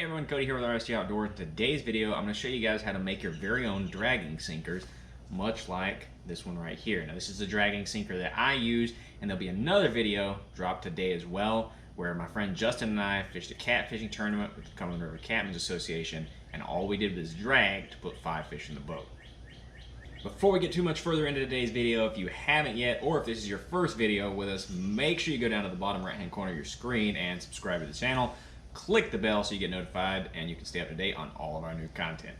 Hey everyone, Cody here with RST Outdoors. In today's video, I'm going to show you guys how to make your very own dragging sinkers, much like this one right here. Now this is the dragging sinker that I use, and there'll be another video dropped today as well, where my friend Justin and I fished a catfishing tournament with the Cumberland River Captain's Association, and all we did was drag to put 5 fish in the boat. Before we get too much further into today's video, if you haven't yet, or if this is your first video with us, make sure you go down to the bottom right hand corner of your screen and subscribe to the channel. Click the bell so you get notified and you can stay up to date on all of our new content.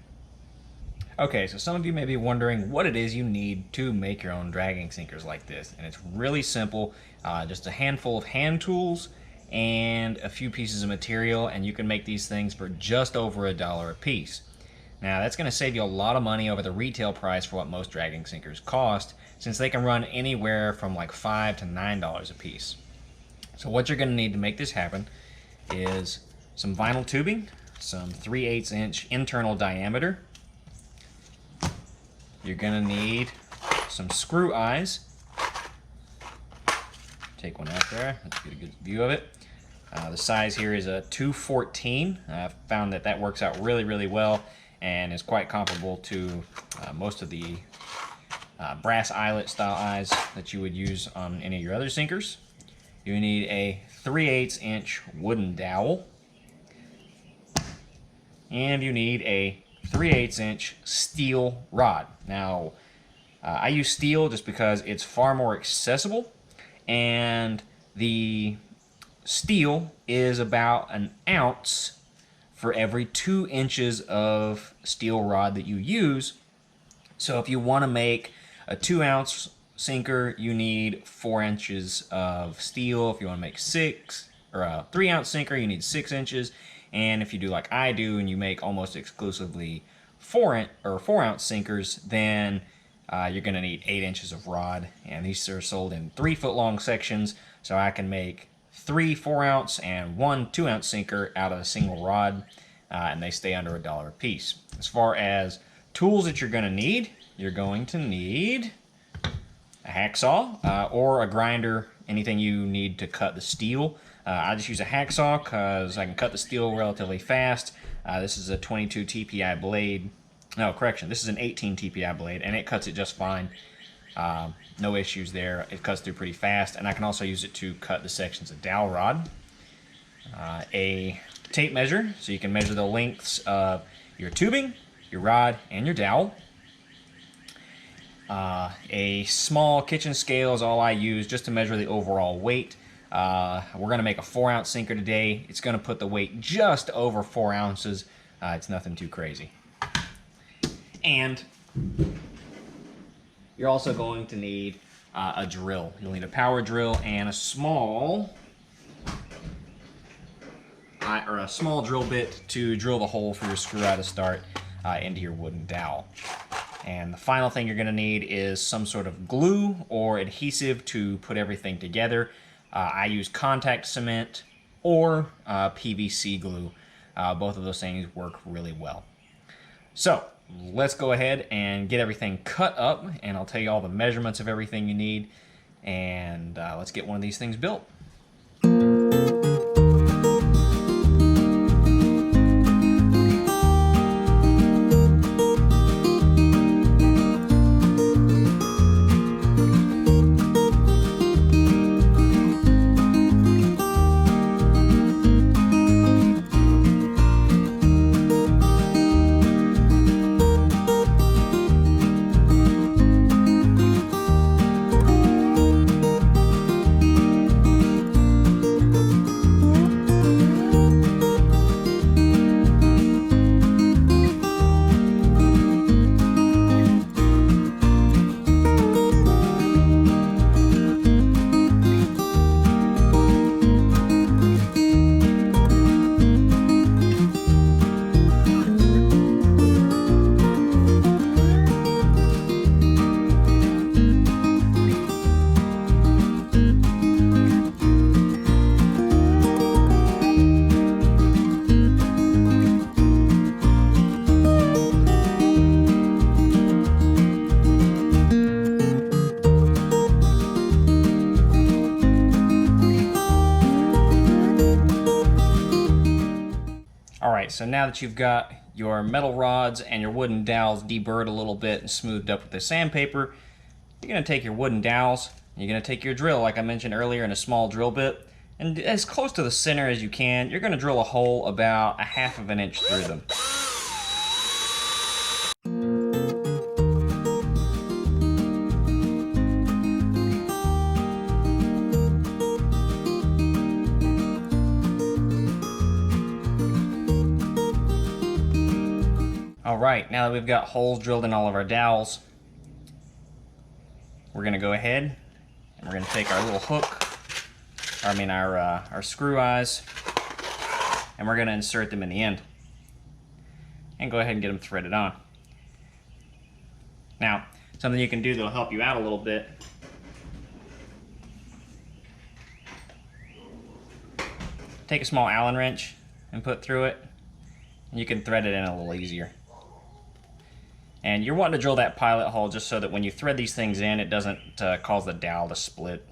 Okay, so some of you may be wondering what it is you need to make your own dragging sinkers like this. And it's really simple, just a handful of hand tools and a few pieces of material, and you can make these things for just over $1 a piece. Now that's going to save you a lot of money over the retail price for what most dragging sinkers cost, since they can run anywhere from like $5 to $9 a piece. So what you're going to need to make this happen is some vinyl tubing, some 3/8 inch internal diameter. You're going to need some screw eyes. Take one out there, let's get a good view of it. The size here is a 214. I've found that works out really well and is quite comparable to most of the brass eyelet style eyes that you would use on any of your other sinkers. You need a 3/8 inch wooden dowel, and you need a 3/8 inch steel rod. Now, I use steel just because it's far more accessible, and the steel is about an ounce for every 2 inches of steel rod that you use. So if you want to make a 2-ounce sinker, you need 4 inches of steel. If you want to make a 3-ounce sinker, you need 6 inches. And if you do like I do and you make almost exclusively 4-ounce sinkers, then you're going to need 8 inches of rod. And these are sold in 3-foot long sections, so I can make 3 4-ounce and 1 2-ounce sinker out of a single rod, and they stay under $1 a piece. As far as tools that you're going to need a hacksaw or a grinder, anything you need to cut the steel. I just use a hacksaw because I can cut the steel relatively fast. This is a 22 TPI blade. No, correction, this is an 18 TPI blade, and it cuts it just fine. No issues there. It cuts through pretty fast, and I can also use it to cut the sections of dowel rod. A tape measure, so you can measure the lengths of your tubing, your rod, and your dowel. A small kitchen scale is all I use just to measure the overall weight. We're going to make a 4-ounce sinker today. It's going to put the weight just over 4 ounces. It's nothing too crazy. And you're also going to need a drill. You'll need a power drill and a small drill bit to drill the hole for your screw eye to start into your wooden dowel. And the final thing you're going to need is some sort of glue or adhesive to put everything together. I use contact cement or PVC glue. Both of those things work really well. So let's go ahead and get everything cut up, and I'll tell you all the measurements of everything you need, and let's get one of these things built. Alright, so now that you've got your metal rods and your wooden dowels deburred a little bit and smoothed up with the sandpaper, you're going to take your wooden dowels, you're going to take your drill, like I mentioned earlier, in a small drill bit, and as close to the center as you can, you're going to drill a hole about 1/2 of an inch through them. Alright, now that we've got holes drilled in all of our dowels, we're going to go ahead and we're going to take our little hook, our screw eyes, and we're going to insert them in the end. And go ahead and get them threaded on. Now, something you can do that'll help you out a little bit. Take a small Allen wrench and put through it, and you can thread it in a little easier. And you're wanting to drill that pilot hole just so that when you thread these things in, it doesn't cause the dowel to split.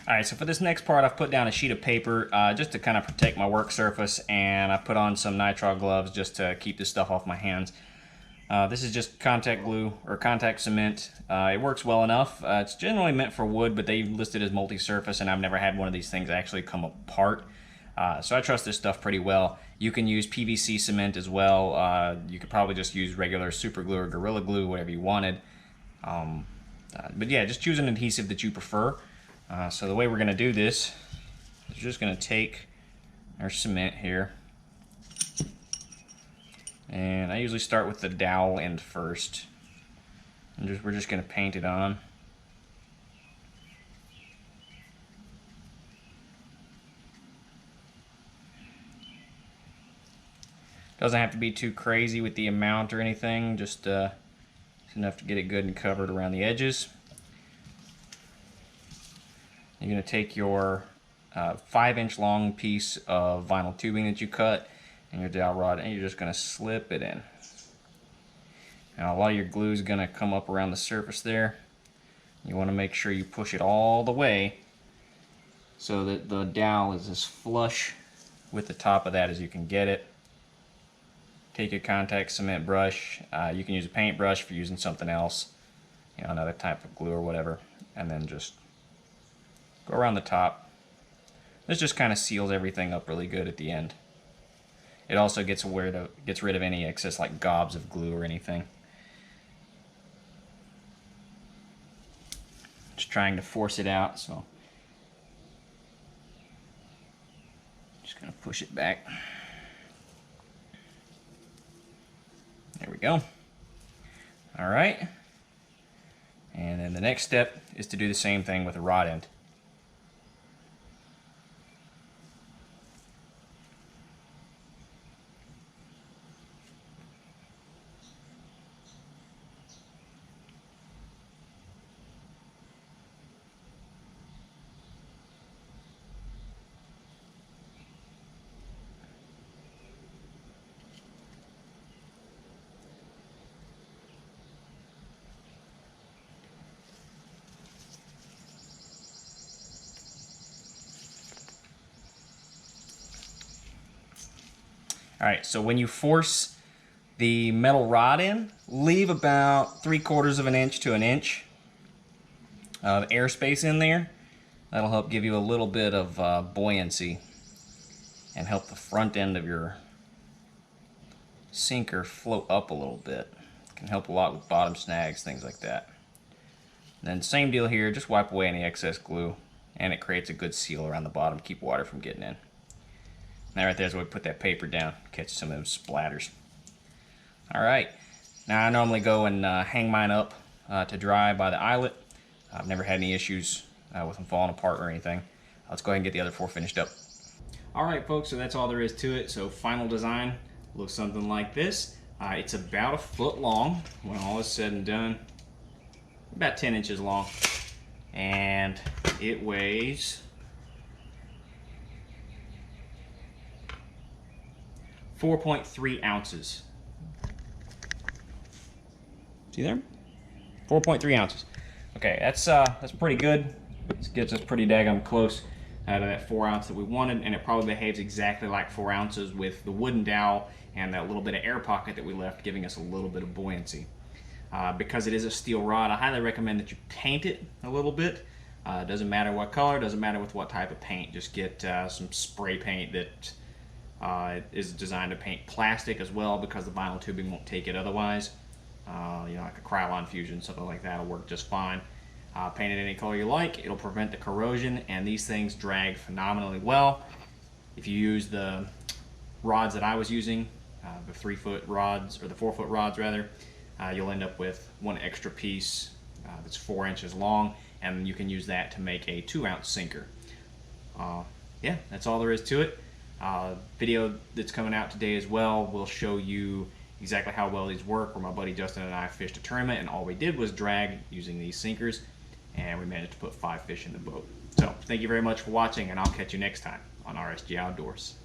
Alright, so for this next part, I've put down a sheet of paper just to kind of protect my work surface, and I put on some nitrile gloves just to keep this stuff off my hands. This is just contact glue or contact cement. It works well enough. It's generally meant for wood, but they list it as multi-surface, and I've never had one of these things actually come apart. So I trust this stuff pretty well. You can use PVC cement as well. You could probably just use regular super glue or Gorilla Glue, whatever you wanted. But yeah, just choose an adhesive that you prefer. So the way we're going to do this is just going to take our cement here, and I usually start with the dowel end first, and we're just going to paint it on. Doesn't have to be too crazy with the amount or anything, just enough to get it good and covered around the edges. You're going to take your 5-inch long piece of vinyl tubing that you cut and your dowel rod, and you're just going to slip it in. Now a lot of your glue is going to come up around the surface there. You want to make sure you push it all the way so that the dowel is as flush with the top of that as you can get it. Take your contact cement brush. You can use a paintbrush if you're using something else, another type of glue or whatever, and then just go around the top. This just kind of seals everything up really good at the end. It also gets rid of any excess like gobs of glue or anything. Just trying to force it out, so just gonna push it back. There we go. All right. And then the next step is to do the same thing with the rod end. Alright, so when you force the metal rod in, leave about 3/4 of an inch to an inch of airspace in there. That'll help give you a little bit of buoyancy and help the front end of your sinker float up a little bit. It can help a lot with bottom snags, things like that. And then same deal here, just wipe away any excess glue, and it creates a good seal around the bottom to keep water from getting in. Now right there's where we put that paper down, catch some of those splatters. Alright, now I normally go and hang mine up to dry by the eyelet. I've never had any issues with them falling apart or anything. Let's go ahead and get the other 4 finished up. Alright folks, so that's all there is to it. So final design looks something like this. It's about 1 foot long when all is said and done. About 10 inches long. And it weighs 4.3 ounces. See there? 4.3 ounces. Okay, that's pretty good. This gets us pretty daggum close to that 4 ounce that we wanted, and it probably behaves exactly like 4 ounces with the wooden dowel and that little bit of air pocket that we left, giving us a little bit of buoyancy. Because it is a steel rod, I highly recommend that you paint it a little bit. Doesn't matter what color, doesn't matter with what type of paint. Just get some spray paint that is designed to paint plastic as well, because the vinyl tubing won't take it otherwise. You know, like a Krylon Fusion, something like that will work just fine. Paint it any color you like. It'll prevent the corrosion, and these things drag phenomenally well. If you use the rods that I was using, the 3-foot rods, or the 4-foot rods rather, you'll end up with one extra piece that's 4 inches long, and you can use that to make a 2-ounce sinker. Yeah, that's all there is to it. Video that's coming out today as well will show you exactly how well these work, where my buddy Justin and I fished a tournament, and all we did was drag using these sinkers, and we managed to put 5 fish in the boat. So thank you very much for watching, and I'll catch you next time on RSG Outdoors.